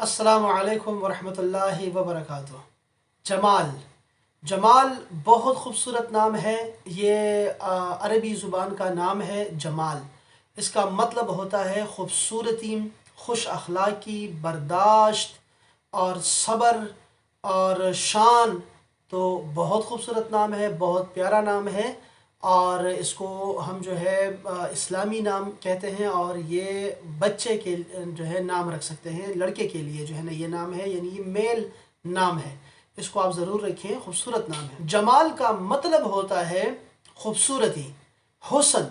السلام علیکم ورحمۃ اللہ وبرکاتہ۔ جمال جمال بہت خوبصورت نام ہے۔ یہ عربی زبان کا نام ہے جمال۔ اس کا مطلب ہوتا ہے خوبصورتی، خوش اخلاقی، برداشت اور صبر اور شان۔ تو بہت خوبصورت نام ہے، بہت پیارا نام ہے، اور اس کو ہم جو ہے اسلامی نام کہتے ہیں، اور یہ بچے کے جو ہے نام رکھ سکتے ہیں۔ لڑکے کے لیے جو ہے نا یہ نام ہے، یعنی یہ میل نام ہے، اس کو آپ ضرور رکھیں، خوبصورت نام ہے۔ جمال کا مطلب ہوتا ہے خوبصورتی، حسن،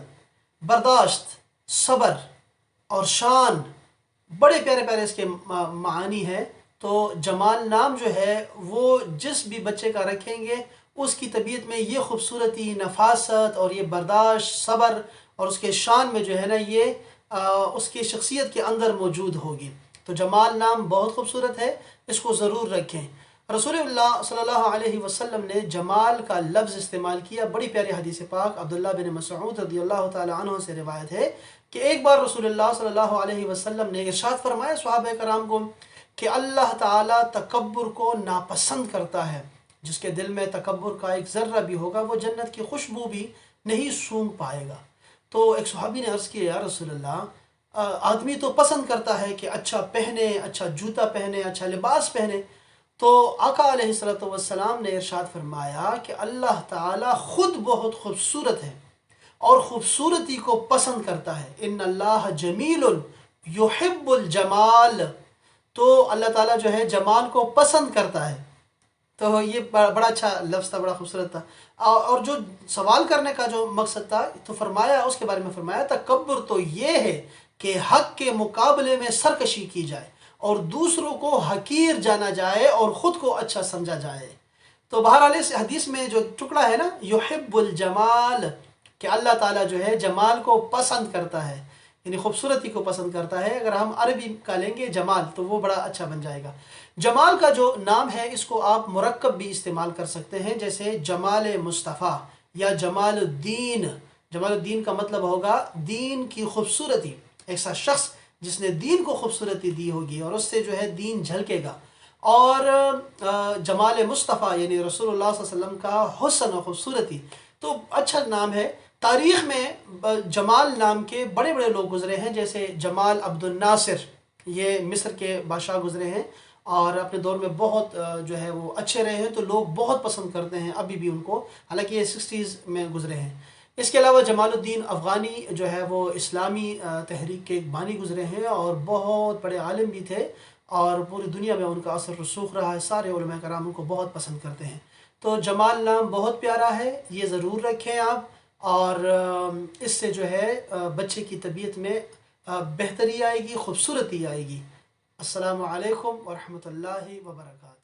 برداشت، صبر اور شان۔ بڑے پیارے پیارے اس کے معانی ہے۔ تو جمال نام جو ہے وہ جس بھی بچے کا رکھیں گے اس کی طبیعت میں یہ خوبصورتی، نفاست اور یہ برداشت، صبر اور اس کے شان میں جو ہے نا یہ اس کی شخصیت کے اندر موجود ہوگی۔ تو جمال نام بہت خوبصورت ہے، اس کو ضرور رکھیں۔ رسول اللہ صلی اللہ علیہ وسلم نے جمال کا لفظ استعمال کیا۔ بڑی پیاری حدیث پاک عبداللہ بن مسعود رضی اللہ تعالی عنہ سے روایت ہے کہ ایک بار رسول اللہ صلی اللہ علیہ وسلم نے ارشاد فرمایا صحابہ کرام کو کہ اللہ تعالیٰ تکبر کو ناپسند کرتا ہے۔ جس کے دل میں تکبر کا ایک ذرہ بھی ہوگا وہ جنت کی خوشبو بھی نہیں سونگھ پائے گا۔ تو ایک صحابی نے عرض کیا، یا رسول اللہ، آدمی تو پسند کرتا ہے کہ اچھا پہنے، اچھا جوتا پہنے، اچھا لباس پہنے۔ تو آقا علیہ السلام نے ارشاد فرمایا کہ اللہ تعالیٰ خود بہت خوبصورت ہے اور خوبصورتی کو پسند کرتا ہے۔ ان اللہ جمیل یحب الجمال۔ تو اللہ تعالیٰ جو ہے جمال کو پسند کرتا ہے۔ تو یہ بڑا اچھا لفظ تھا، بڑا خوبصورت تھا۔ اور جو سوال کرنے کا جو مقصد تھا تو فرمایا، اس کے بارے میں فرمایا تکبر تو یہ ہے کہ حق کے مقابلے میں سرکشی کی جائے اور دوسروں کو حقیر جانا جائے اور خود کو اچھا سمجھا جائے۔ تو بہرحال اس حدیث میں جو ٹکڑا ہے نا، یحب الجمال، کہ اللہ تعالیٰ جو ہے جمال کو پسند کرتا ہے، یعنی خوبصورتی کو پسند کرتا ہے۔ اگر ہم عربی کا لیں گے جمال تو وہ بڑا اچھا بن جائے گا۔ جمال کا جو نام ہے اس کو آپ مرکب بھی استعمال کر سکتے ہیں، جیسے جمال مصطفیٰ یا جمال الدین۔ جمال الدین کا مطلب ہوگا دین کی خوبصورتی، ایسا شخص جس نے دین کو خوبصورتی دی ہوگی اور اس سے جو ہے دین جھلکے گا۔ اور جمال مصطفیٰ یعنی رسول اللہ صلی اللہ علیہ وسلم کا حسن و خوبصورتی۔ تو اچھا نام ہے۔ تاریخ میں جمال نام کے بڑے بڑے لوگ گزرے ہیں، جیسے جمال عبد الناصر، یہ مصر کے بادشاہ گزرے ہیں اور اپنے دور میں بہت جو ہے وہ اچھے رہے ہیں، تو لوگ بہت پسند کرتے ہیں ابھی بھی ان کو، حالانکہ یہ 60s میں گزرے ہیں۔ اس کے علاوہ جمال الدین افغانی جو ہے وہ اسلامی تحریک کے بانی گزرے ہیں اور بہت بڑے عالم بھی تھے، اور پوری دنیا میں ان کا اثر رسوخ رہا ہے۔ سارے علماء کرام ان کو بہت پسند کرتے ہیں۔ تو جمال نام بہت پیارا ہے، یہ ضرور رکھیں آپ، اور اس سے جو ہے بچے کی طبیعت میں بہتری آئے گی، خوبصورتی آئے گی۔ السلام علیکم ورحمۃ اللہ وبرکاتہ۔